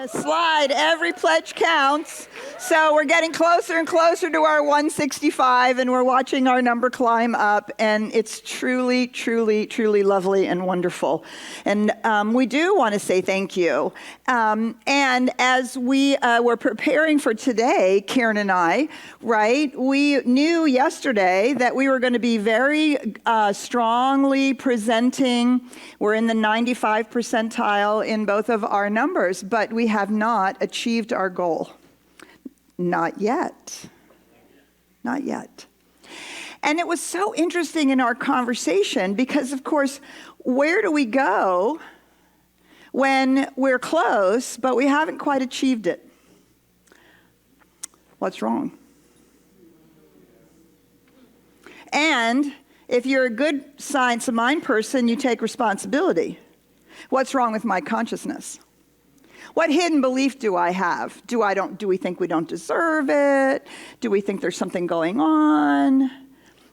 Slide, every pledge counts. So we're getting closer and closer to our 165, and we're watching our number climb up, and it's truly, truly, truly lovely and wonderful. And we do want to say thank you. And as we were preparing for today, Karen and I, right, we knew yesterday that we were going to be very strongly presenting. We're in the 95 percentile in both of our numbers, but we have not achieved our goal. Not yet. Not yet. And it was so interesting in our conversation because, of course, where do we go when we're close, but we haven't quite achieved it? What's wrong? And if you're a good science of mind person, you take responsibility. What's wrong with my consciousness? What hidden belief do I have? Do we think we don't deserve it? Do we think there's something going on?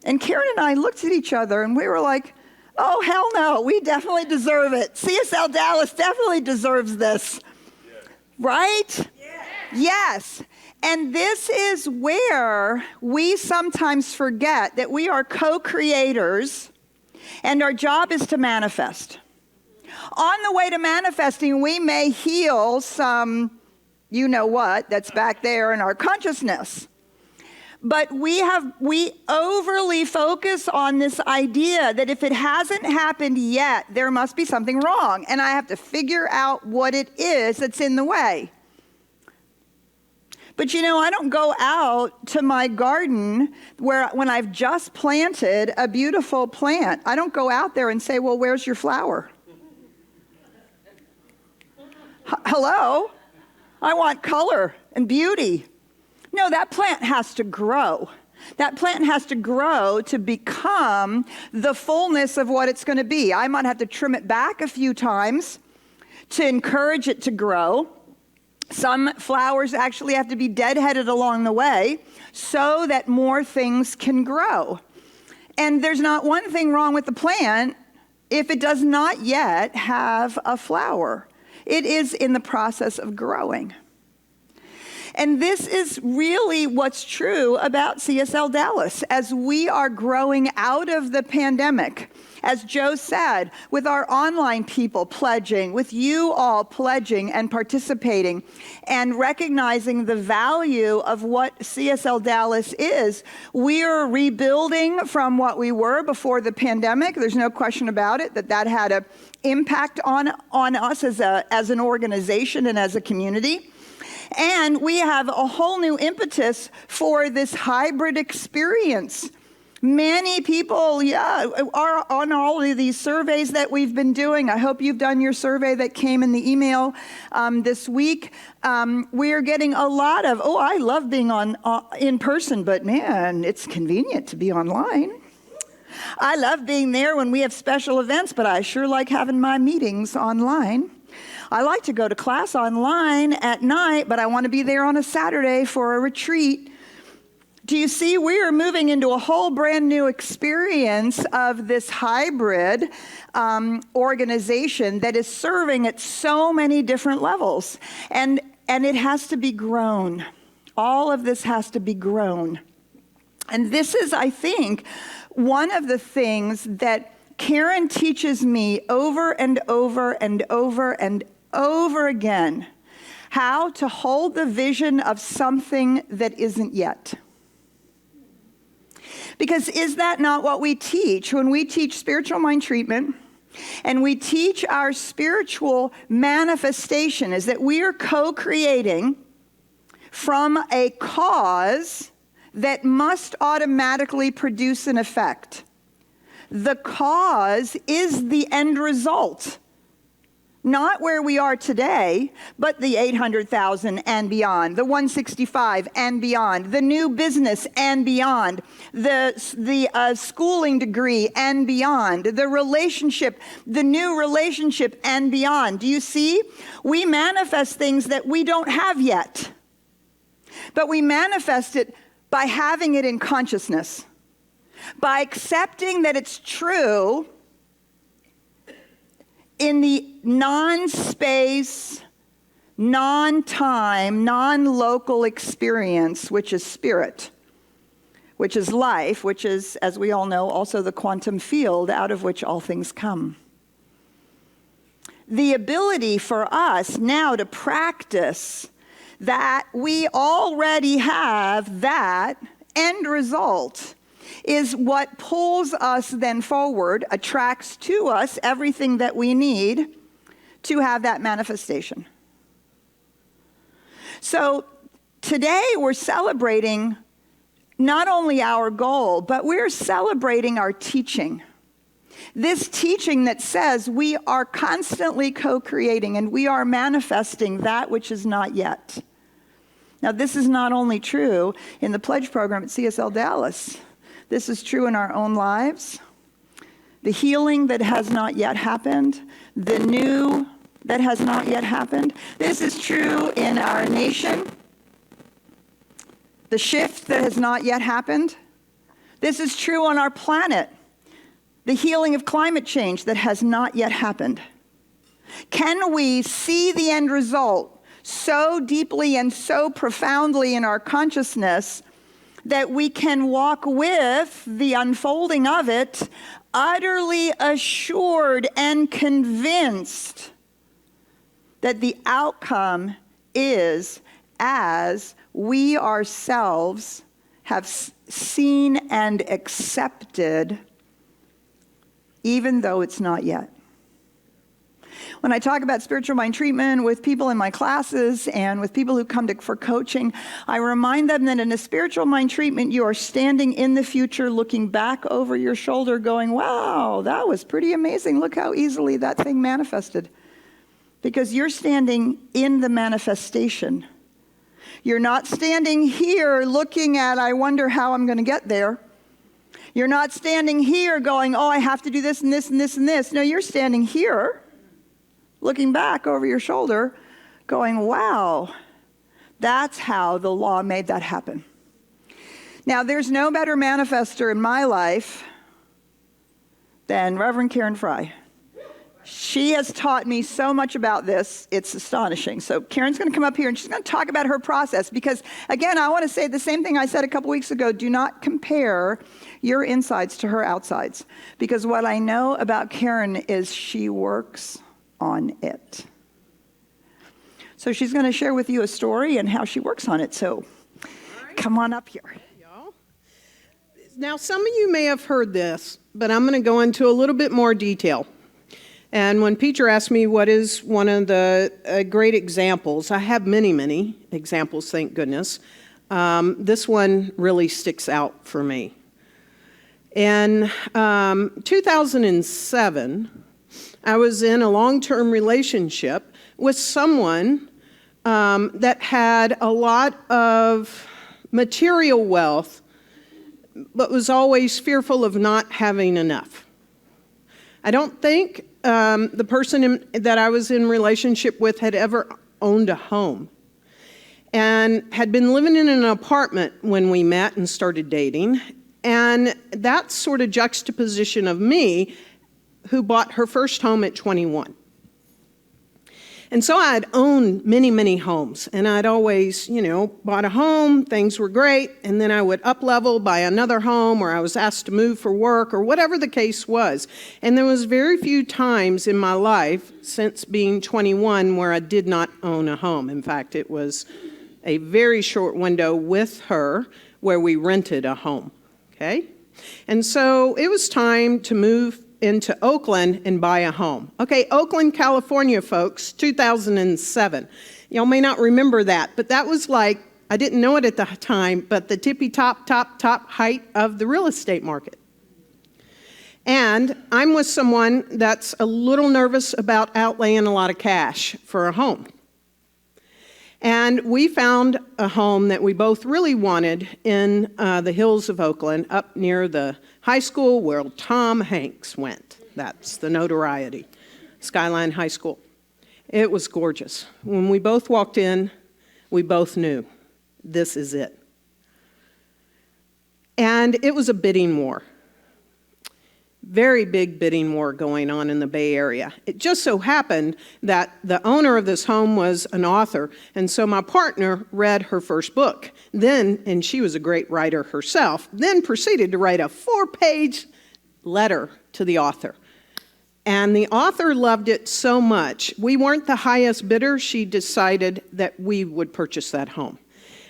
And Karen and I looked at each other and we were like, oh, hell no, we definitely deserve it. CSLDallas definitely deserves this. Yes. Right? Yes. Yes. And this is where we sometimes forget that we are co-creators and our job is to manifest. On the way to manifesting, we may heal some, you know what, that's back there in our consciousness. But we overly focus on this idea that if it hasn't happened yet, there must be something wrong. And I have to figure out what it is that's in the way. But you know, I don't go out to my garden when I've just planted a beautiful plant. I don't go out there and say, well, where's your flower? Hello? I want color and beauty. No, that plant has to grow. That plant has to grow to become the fullness of what it's going to be. I might have to trim it back a few times to encourage it to grow. Some flowers actually have to be deadheaded along the way so that more things can grow. And there's not one thing wrong with the plant if it does not yet have a flower. It is in the process of growing. And this is really what's true about CSLDallas as we are growing out of the pandemic. As Joe said, with our online people pledging, with you all pledging and participating, and recognizing the value of what CSLDallas is, we are rebuilding from what we were before the pandemic. There's no question about it that had an impact on us as an organization and as a community. And we have a whole new impetus for this hybrid experience. Many people, are on all of these surveys that we've been doing. I hope you've done your survey that came in the email this week. We are getting a lot of, I love being in person, but man, it's convenient to be online. I love being there when we have special events, but I sure like having my meetings online. I like to go to class online at night, but I want to be there on a Saturday for a retreat. Do you see, we are moving into a whole brand new experience of this hybrid organization that is serving at so many different levels. And it has to be grown. All of this has to be grown. And this is, I think, one of the things that Karen teaches me over and over and over and over again, how to hold the vision of something that isn't yet. Because is that not what we teach when we teach spiritual mind treatment and we teach our spiritual manifestation, is that we are co-creating from a cause that must automatically produce an effect. The cause is the end result. Not where we are today, but the 800,000 and beyond, the 165 and beyond, the new business and beyond, the schooling degree and beyond, the relationship, the new relationship and beyond. Do you see? We manifest things that we don't have yet, but we manifest it by having it in consciousness, by accepting that it's true in the non-space, non-time, non-local experience, which is spirit, which is life, which is, as we all know, also the quantum field out of which all things come. The ability for us now to practice that we already have that end result is what pulls us then forward, attracts to us everything that we need to have that manifestation. So today we're celebrating not only our goal, but we're celebrating our teaching. This teaching that says we are constantly co-creating and we are manifesting that which is not yet. Now, this is not only true in the pledge program at CSLDallas. This is true in our own lives. The healing that has not yet happened, the new that has not yet happened. This is true in our nation. The shift that has not yet happened. This is true on our planet. The healing of climate change that has not yet happened. Can we see the end result so deeply and so profoundly in our consciousness that we can walk with the unfolding of it, utterly assured and convinced that the outcome is as we ourselves have seen and accepted, even though it's not yet. When I talk about spiritual mind treatment with people in my classes and with people who come for coaching, I remind them that in a spiritual mind treatment, you are standing in the future, looking back over your shoulder, going, wow, that was pretty amazing. Look how easily that thing manifested. Because you're standing in the manifestation. You're not standing here looking at, I wonder how I'm going to get there. You're not standing here going, oh, I have to do this and this and this and this. No, you're standing here, looking back over your shoulder, going, wow, that's how the law made that happen. Now, there's no better manifester in my life than Reverend Karen Fry. She has taught me so much about this, it's astonishing. So Karen's going to come up here and she's going to talk about her process because, again, I want to say the same thing I said a couple weeks ago. Do not compare your insides to her outsides. Because what I know about Karen is she works on it. So she's going to share with you a story and how she works on it. So come on up here. Y'all. Now, some of you may have heard this, but I'm going to go into a little bit more detail. And when Petra asked me what is one of the great examples, I have many, many examples, thank goodness. This one really sticks out for me. In 2007, I was in a long-term relationship with someone that had a lot of material wealth, but was always fearful of not having enough. I don't think the person that I was in relationship with had ever owned a home and had been living in an apartment when we met and started dating. And that sort of juxtaposition of me, who bought her first home at 21. And so I'd owned many, many homes, and I'd always, bought a home, things were great, and then I would up-level, buy another home, or I was asked to move for work, or whatever the case was. And there was very few times in my life since being 21 where I did not own a home. In fact, it was a very short window with her where we rented a home, okay? And so it was time to move into Oakland and buy a home. Okay, Oakland, California, folks, 2007. Y'all may not remember that, but that was like, I didn't know it at the time, but the tippy top height of the real estate market. And I'm with someone that's a little nervous about outlaying a lot of cash for a home. And we found a home that we both really wanted in the hills of Oakland, up near the high school where Tom Hanks went. That's the notoriety, Skyline High School. It was gorgeous. When we both walked in, we both knew, this is it. And it was a bidding war. Very big bidding war going on in the Bay Area. It just so happened that the owner of this home was an author, and so my partner read her first book. Then, and she was a great writer herself, then proceeded to write a 4-page letter to the author. And the author loved it so much, we weren't the highest bidder, she decided that we would purchase that home.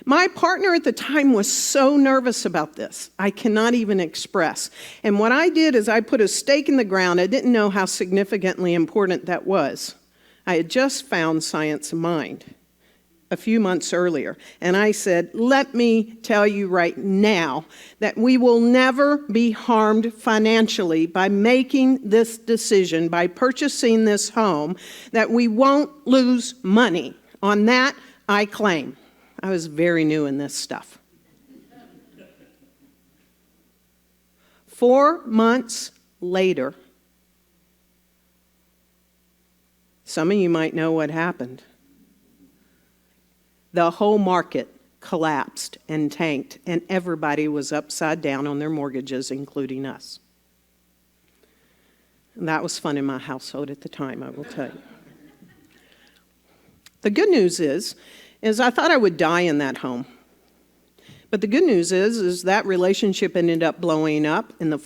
My partner at the time was so nervous about this, I cannot even express. And what I did is I put a stake in the ground. I didn't know how significantly important that was. I had just found Science of Mind a few months earlier. And I said, let me tell you right now that we will never be harmed financially by making this decision, by purchasing this home, that we won't lose money. On that, I claim. I was very new in this stuff. 4 months later, some of you might know what happened. The whole market collapsed and tanked, and everybody was upside down on their mortgages, including us. And that was fun in my household at the time, I will tell you. The good news is I thought I would die in that home. But the good news is that relationship ended up blowing up in the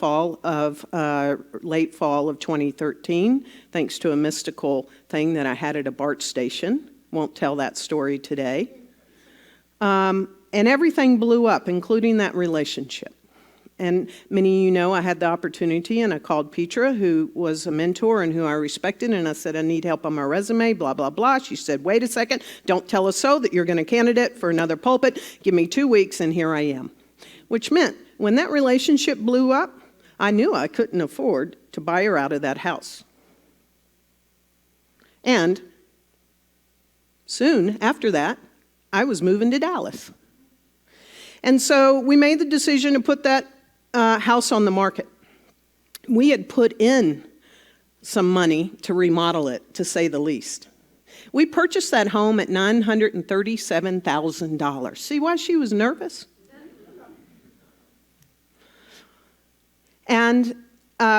late fall of 2013, thanks to a mystical thing that I had at a BART station. Won't tell that story today. And everything blew up, including that relationship. And many of you know I had the opportunity, and I called Petra, who was a mentor and who I respected, and I said, I need help on my resume, blah, blah, blah. She said, wait a second, don't tell us so that you're going to candidate for another pulpit. Give me 2 weeks, and here I am. Which meant when that relationship blew up, I knew I couldn't afford to buy her out of that house. And soon after that, I was moving to Dallas. And so we made the decision to put that house on the market. We had put in some money to remodel it, to say the least. We purchased that home at $937,000. See why she was nervous? And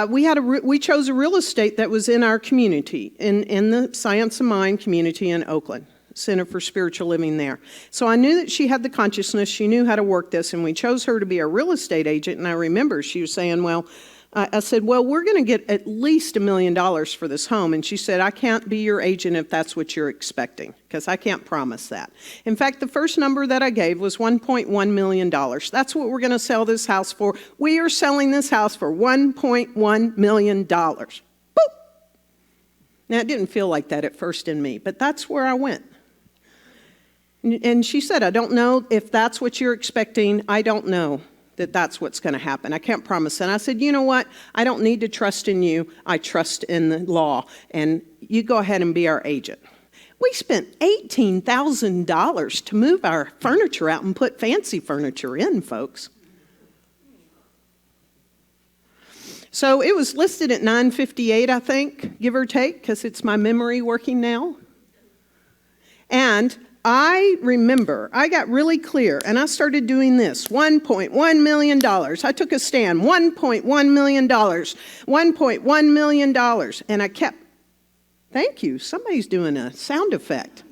we chose a real estate that was in our community, in the Science of Mind community in Oakland. Center for Spiritual Living there. So I knew that she had the consciousness, she knew how to work this, and we chose her to be a real estate agent. And I remember she was saying, I said, we're going to get at least $1 million for this home. And she said, I can't be your agent if that's what you're expecting, because I can't promise that. In fact, the first number that I gave was $1.1 million. That's what we're going to sell this house for. We are selling this house for $1.1 million. Boop! Now, it didn't feel like that at first in me, but that's where I went. And she said, I don't know if that's what you're expecting. I don't know that that's what's going to happen. I can't promise. And I said, you know what? I don't need to trust in you. I trust in the law. And you go ahead and be our agent. We spent $18,000 to move our furniture out and put fancy furniture in, folks. So it was listed at $958, I think, give or take, because it's my memory working now. And I remember, I got really clear, and I started doing this, $1.1 million. I took a stand, $1.1 million, $1.1 million. And I kept, thank you, somebody's doing a sound effect.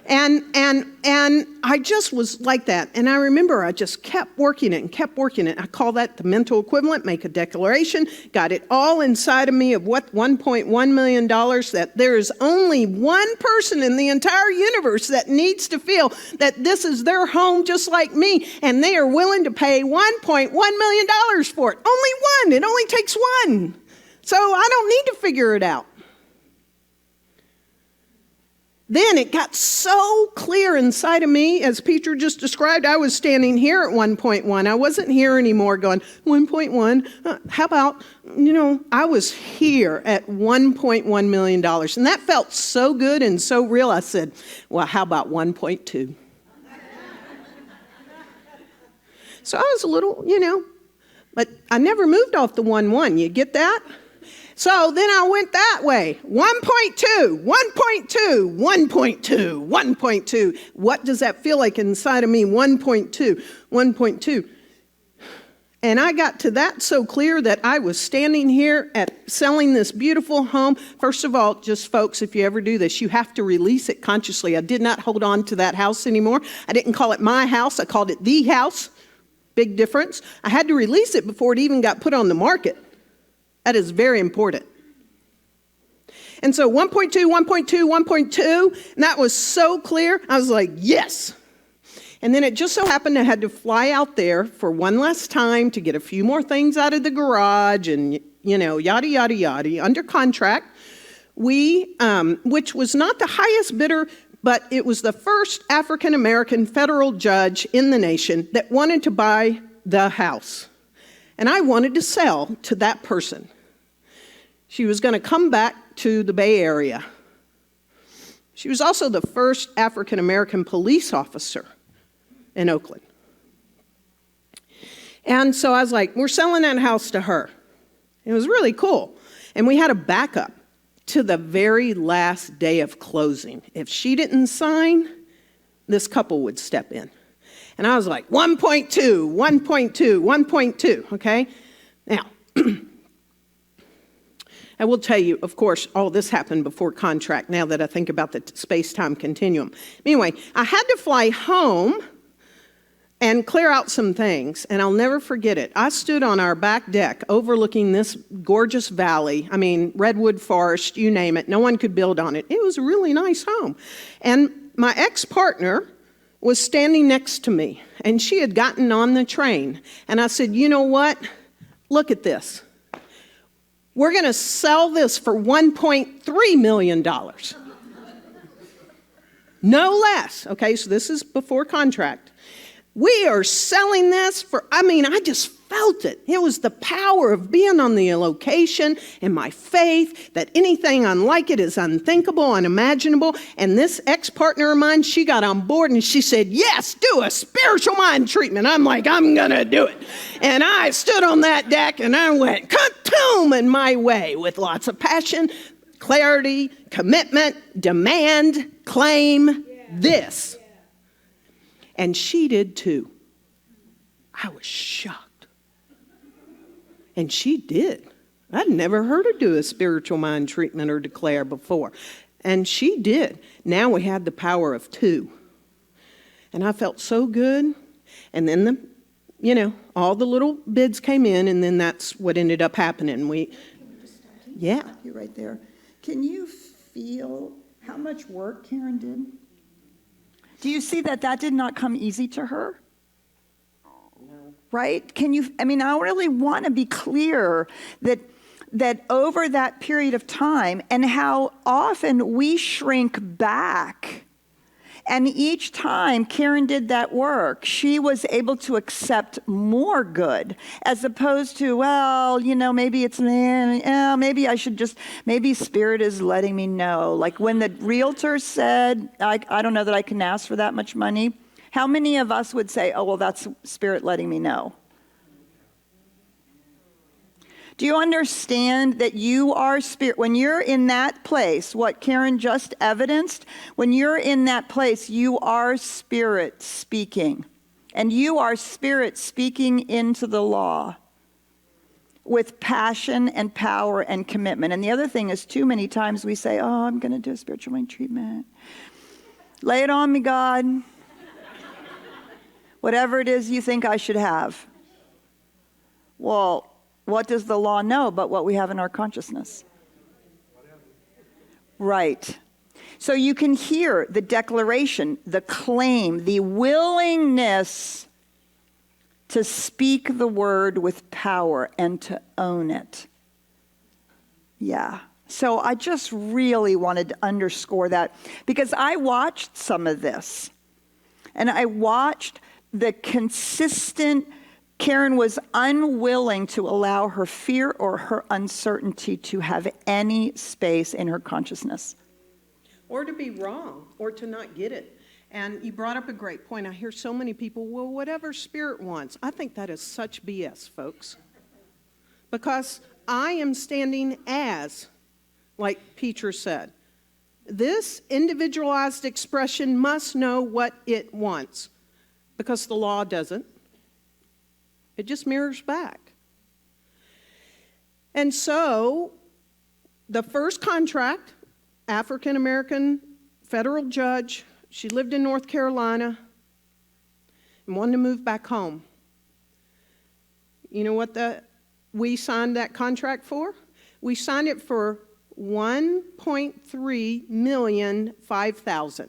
And I just was like that. And I remember I just kept working it and kept working it. I call that the mental equivalent, make a declaration, got it all inside of me of what $1.1 million, that there is only one person in the entire universe that needs to feel that this is their home just like me, and they are willing to pay $1.1 million for it. Only one. It only takes one. So I don't need to figure it out. Then it got so clear inside of me, as Petra just described. I was standing here at 1.1. I wasn't here anymore going, 1.1. How about, I was here at $1.1 million. And that felt so good and so real. I said, well, how about 1.2? So I was a little, but I never moved off the 1.1. You get that? So then I went that way, 1.2, 1.2, 1.2, 1.2. What does that feel like inside of me? 1.2, 1.2. And I got to that so clear that I was standing here at selling this beautiful home. First of all, just folks, if you ever do this, you have to release it consciously. I did not hold on to that house anymore. I didn't call it my house. I called it the house. Big difference. I had to release it before it even got put on the market. That is very important. And so 1.2, 1.2, 1.2, and that was so clear. I was like, yes. And then it just so happened I had to fly out there for one last time to get a few more things out of the garage and, yada, yada, yada, under contract. We, which was not the highest bidder, but it was the first African-American federal judge in the nation that wanted to buy the house. And I wanted to sell to that person. She was going to come back to the Bay Area. She was also the first African-American police officer in Oakland. And so I was like, we're selling that house to her. It was really cool. And we had a backup to the very last day of closing. If she didn't sign, this couple would step in. And I was like, 1.2, 1.2, 1.2, okay? Now, I will tell you, of course, all this happened before contract, now that I think about the space-time continuum. Anyway, I had to fly home and clear out some things, and I'll never forget it. I stood on our back deck overlooking this gorgeous valley. I mean, redwood forest, you name it. No one could build on it. It was a really nice home. And my ex-partner was standing next to me, and she had gotten on the train. And I said, you know what? Look at this. We're going to sell this for $1.3 million. No less. Okay, so this is before contract. We are selling this for, I just felt it. It was the power of being on the location and my faith that anything unlike it is unthinkable, unimaginable. And this ex-partner of mine, she got on board and she said, yes, do a spiritual mind treatment. I'm like, I'm going to do it. And I stood on that deck and I went, ka-toom, in my way with lots of passion, clarity, commitment, demand, claim, this. And she did too. I was shocked. And she did. I'd never heard her do a spiritual mind treatment or declare before. And she did. Now we had the power of two. And I felt so good. And then all the little bids came in, and then that's what ended up happening. Yeah. You're right there. Can you feel how much work Karen did? Do you see that did not come easy to her? No. Right? I really want to be clear that over that period of time and how often we shrink back. And each time Karen did that work, she was able to accept more good as opposed to, maybe it's, maybe I should just, maybe Spirit is letting me know. Like when the realtor said, I don't know that I can ask for that much money. How many of us would say, oh, well, that's Spirit letting me know? Do you understand that you are Spirit? When you're in that place, what Karen just evidenced, when you're in that place, you are Spirit speaking. And you are Spirit speaking into the law with passion and power and commitment. And the other thing is, too many times we say, oh, I'm going to do a spiritual mind treatment. Lay it on me, God. Whatever it is you think I should have. Well, what does the law know but what we have in our consciousness? Right. So you can hear the declaration, the claim, the willingness to speak the word with power and to own it. Yeah. So I just really wanted to underscore that because I watched some of this and I watched the consistent. Karen was unwilling to allow her fear or her uncertainty to have any space in her consciousness. Or to be wrong, or to not get it. And you brought up a great point. I hear so many people, well, whatever Spirit wants. I think that is such BS, folks. Because I am standing as, like Petra said, this individualized expression must know what it wants. Because the law doesn't. It just mirrors back. And so, the first contract, African American federal judge, she lived in North Carolina and wanted to move back home. You know what we signed that contract for? We signed it for $1.3 million, 5,000.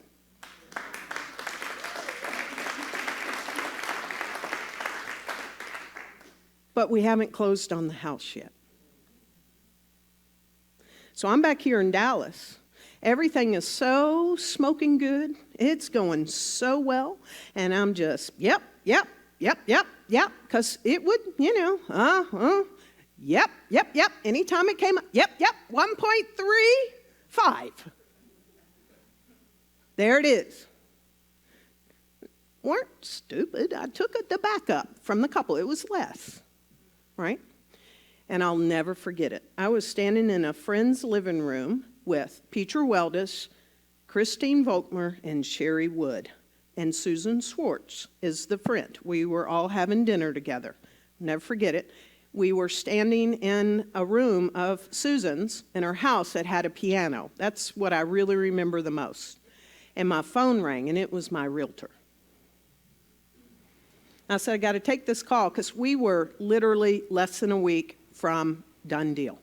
But we haven't closed on the house yet. So I'm back here in Dallas. Everything is so smoking good. It's going so well. And I'm just, yep. Because it would, yep. Anytime it came up, yep, 1.35. There it is. Weren't stupid. I took the backup from the couple. It was less, right? And I'll never forget it. I was standing in a friend's living room with Petra, Christine Volkmer, and Sherry Wood. And Susan Swartz is the friend. We were all having dinner together. Never forget it. We were standing in a room of Susan's in her house that had a piano. That's what I really remember the most. And my phone rang, and it was my realtor. I said, I got to take this call, because we were literally less than a week from done deal.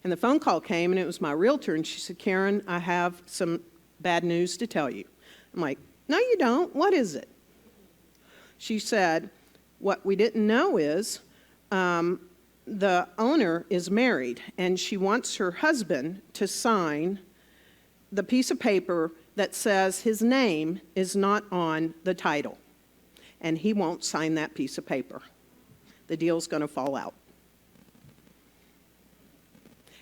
And the phone call came, and it was my realtor, and she said, Karen, I have some bad news to tell you. I'm like, no, you don't. What is it? She said, what we didn't know is the owner is married, and she wants her husband to sign the piece of paper that says his name is not on the title. And he won't sign that piece of paper. The deal's going to fall out.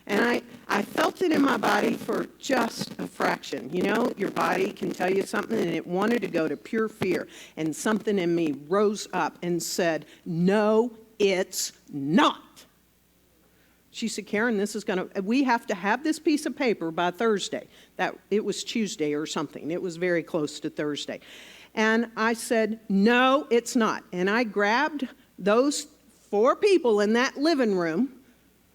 And I felt it in my body for just a fraction. You know, your body can tell you something, and it wanted to go to pure fear. And something in me rose up and said, no, it's not. She said, Karen, we have to have this piece of paper by Thursday. It was Tuesday or something. It was very close to Thursday. And I said, no, it's not. And I grabbed those 4 people in that living room.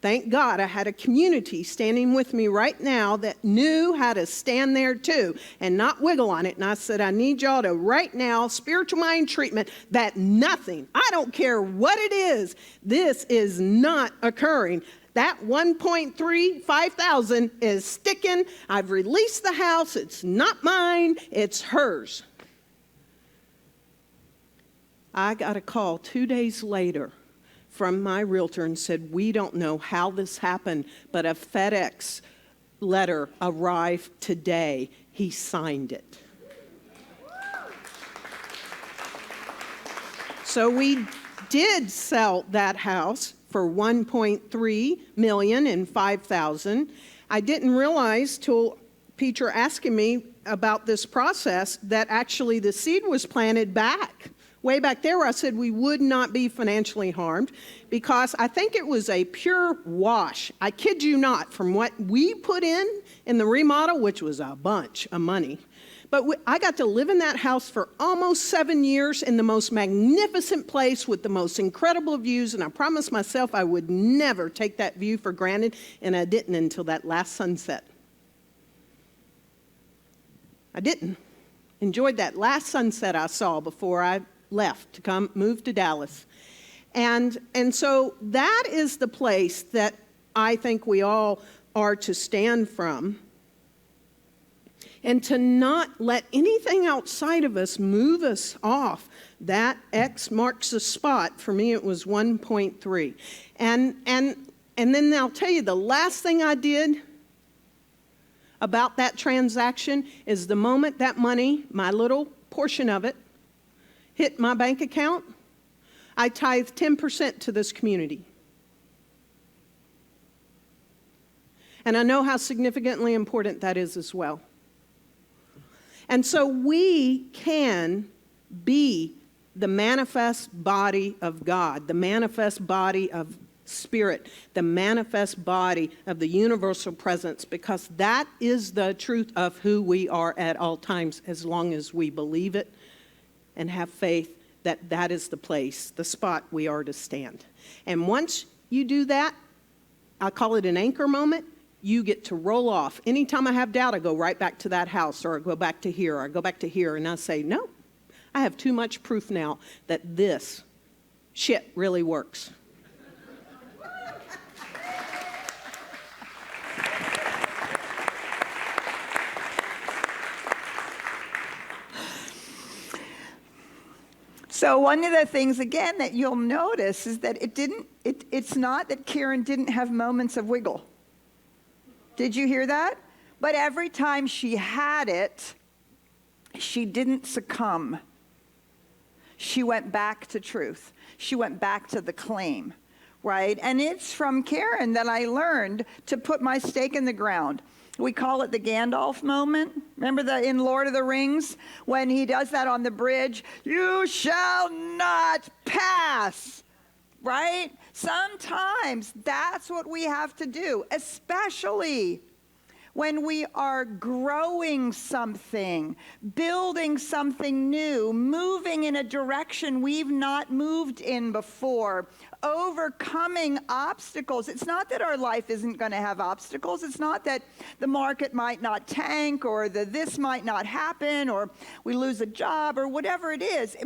Thank God I had a community standing with me right now that knew how to stand there too and not wiggle on it. And I said, I need y'all to right now, spiritual mind treatment, that nothing, I don't care what it is, this is not occurring. That 5,000 is sticking. I've released the house. It's not mine. It's hers. I got a call 2 days later from my realtor and said, we don't know how this happened, but a FedEx letter arrived today. He signed it. So we did sell that house for $1.3 million and 5,000. I didn't realize till Petra asking me about this process that actually the seed was planted way back there, where I said we would not be financially harmed, because I think it was a pure wash. I kid you not, from what we put in the remodel, which was a bunch of money. But I got to live in that house for almost 7 years in the most magnificent place with the most incredible views, and I promised myself I would never take that view for granted, and I didn't until that last sunset. I didn't. Enjoyed that last sunset I saw before I left to move to Dallas. And so that is the place that I think we all are to stand from, and to not let anything outside of us move us off. That X marks the spot. For me, it was 1.3. And then I'll tell you, the last thing I did about that transaction is the moment that money, my little portion of it, hit my bank account, I tithe 10% to this community. And I know how significantly important that is as well. And so we can be the manifest body of God, the manifest body of Spirit, the manifest body of the universal presence, because that is the truth of who we are at all times, as long as we believe it and have faith that is the place, the spot we are to stand. And once you do that, I call it an anchor moment, you get to roll off. Anytime I have doubt, I go right back to that house, or I go back to here, or I go back to here, and I say, no, I have too much proof now that this shit really works. So one of the things, again, that you'll notice is that it's not that Karen didn't have moments of wiggle. Did you hear that? But every time she had it, she didn't succumb. She went back to truth. She went back to the claim, right? And it's from Karen that I learned to put my stake in the ground. We call it the Gandalf moment. Remember in Lord of the Rings when he does that on the bridge? You shall not pass, right? Sometimes that's what we have to do, especially when we are growing something, building something new, moving in a direction we've not moved in before, overcoming obstacles. It's not that our life isn't going to have obstacles. It's not that the market might not tank, or this might not happen, or we lose a job, or whatever it is.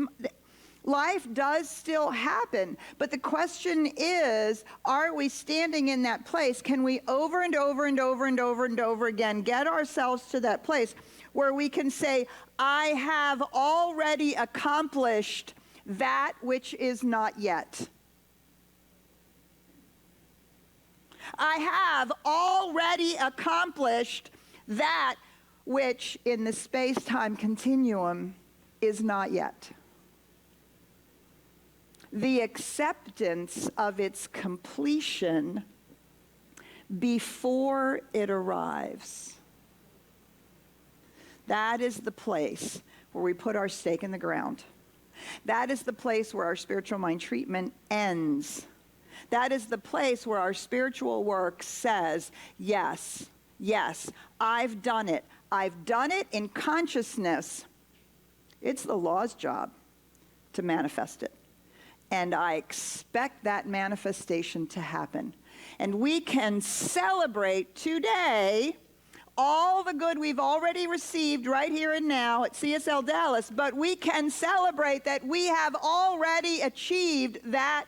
Life does still happen, but the question is, are we standing in that place? Can we over and over and over and over and over again get ourselves to that place where we can say, I have already accomplished that which is not yet. I have already accomplished that which in the space-time continuum is not yet. The acceptance of its completion before it arrives. That is the place where we put our stake in the ground. That is the place where our spiritual mind treatment ends. That is the place where our spiritual work says, yes, yes, I've done it. I've done it in consciousness. It's the law's job to manifest it. And I expect that manifestation to happen. And we can celebrate today all the good we've already received right here and now at CSLDallas, but we can celebrate that we have already achieved that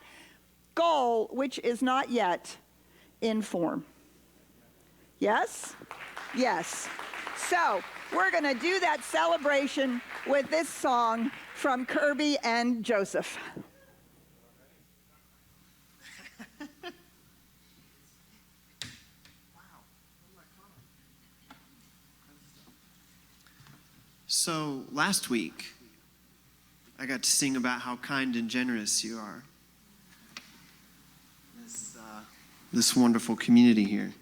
goal, which is not yet in form. Yes? Yes. So we're going to do that celebration with this song from Kirby and Joseph. So last week, I got to sing about how kind and generous you are. This wonderful community here.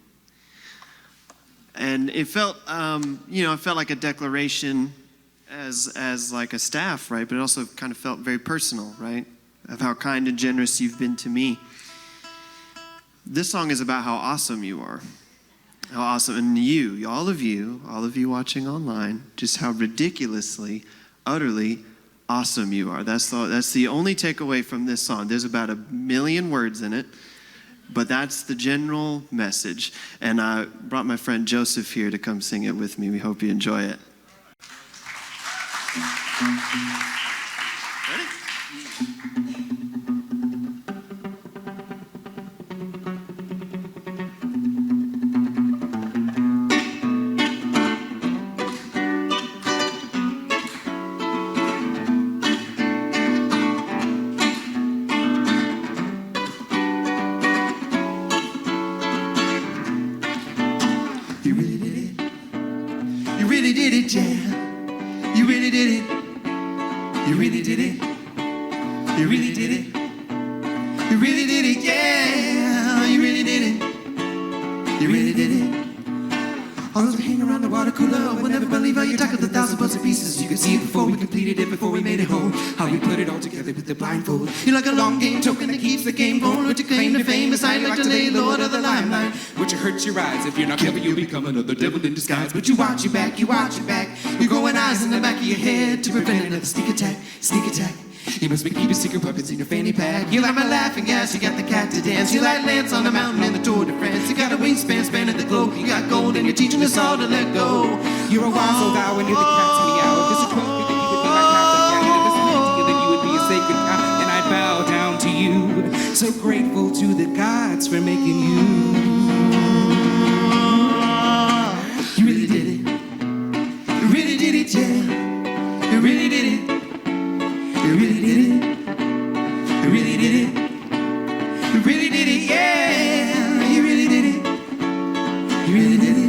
And it felt, it felt like a declaration as like a staff, right? But it also kind of felt very personal, right? Of how kind and generous you've been to me. This song is about how awesome you are. How awesome, and all of you watching online, just how ridiculously, utterly awesome you are. That's the only takeaway from this song. There's about 1 million words in it, but that's the general message. And I brought my friend Joseph here to come sing it with me. We hope you enjoy it. Ready? You're like a long game token that keeps the game going. With your claim to fame, it's like to lay Lord of the limelight. Which hurts your eyes. If you're not clever, you'll become another devil in disguise. But you watch your back, you watch your back. You're growing eyes in the back of your head to prevent another sneak attack, sneak attack. You must be keeping secret puppets in your fanny pack. You like my laughing gas, you got the cat to dance. You like Lance on the mountain and the Tour de France. You got a wingspan spanning the globe. You got gold and you're teaching us all to let go. You're a wise old owl and you're the cat's meow. If this is 12 that you would be my captain, yeah. If this is 50 then you would be a sacred cow, and I'd bow down to you. So grateful to the gods for making you. You really did it. You really did it, yeah. You really did it. You really did it. You really did it. You really did it, yeah. You really did it. You really did it.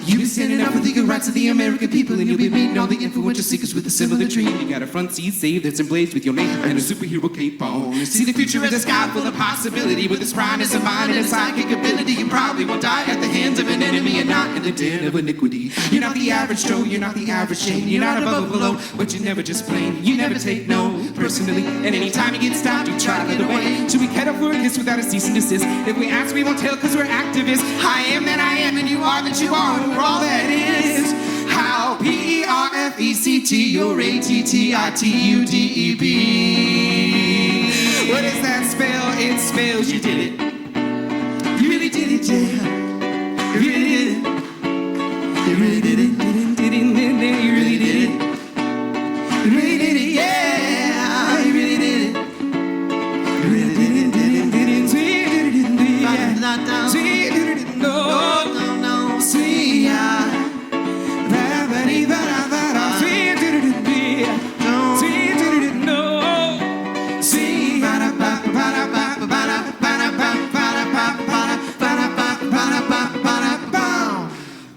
You'll be standing up for the good rights of the American people, and you'll be meeting all the influential seekers with a similar dream. You got a front seat saved that's emblazed with your name and a superhero cape on. See the future as a sky full of possibility, with a spryness of mind and a psychic ability. You probably won't die at the hands of an enemy and not in the den of iniquity. You're not the average Joe, you're not the average Shane. You're not above or below, but you never just plain. You never take no personally, and anytime you get stopped, you try to get away. So we head up for a kiss without a cease and desist. If we ask, we won't tell, cause we're activists. I am that I am, and you are that you are, and we're all that is. How P-E-R-F-E-C-T, you're A-T-T-I-T-U-D-E-B. What does that spell? It spells you did it. You really did it, yeah. You really did it. You really did it. You really did it. You really did it, yeah. You really did it. You really did it. No. See ya.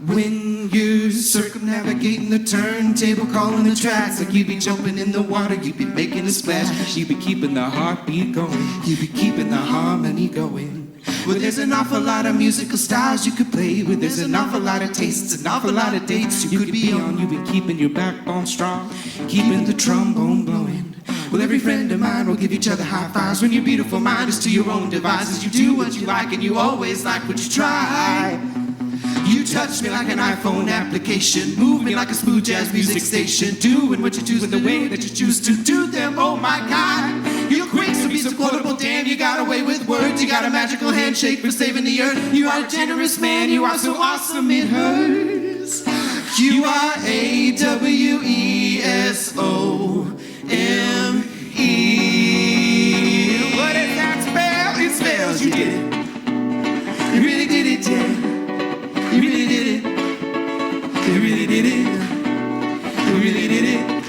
When you're circumnavigating the turntable, calling the tracks like you'd be jumping in the water, you'd be making a splash, you'd be keeping the heartbeat going, you'd be keeping the harmony going. Well, there's an awful lot of musical styles you could play with. There's an awful lot of tastes, an awful lot of dates you could be on. You've been keeping your backbone strong, keeping the trombone blowing. Well, every friend of mine will give each other high fives when your beautiful mind is to your own devices. You do what you like and you always like what you try. You touch me like an iPhone application, move me like a smooth jazz music station, doing what you choose in the way that you choose to do them. Oh my God, your quakes will be so quotable. Damn, you got away with words. You got a magical handshake for saving the earth. You are a generous man. You are so awesome it hurts. You are A-W-E-S-O-M-E. What does that spell? It spells you did it. You really did it, yeah. You really did it. You really did it. You really did it.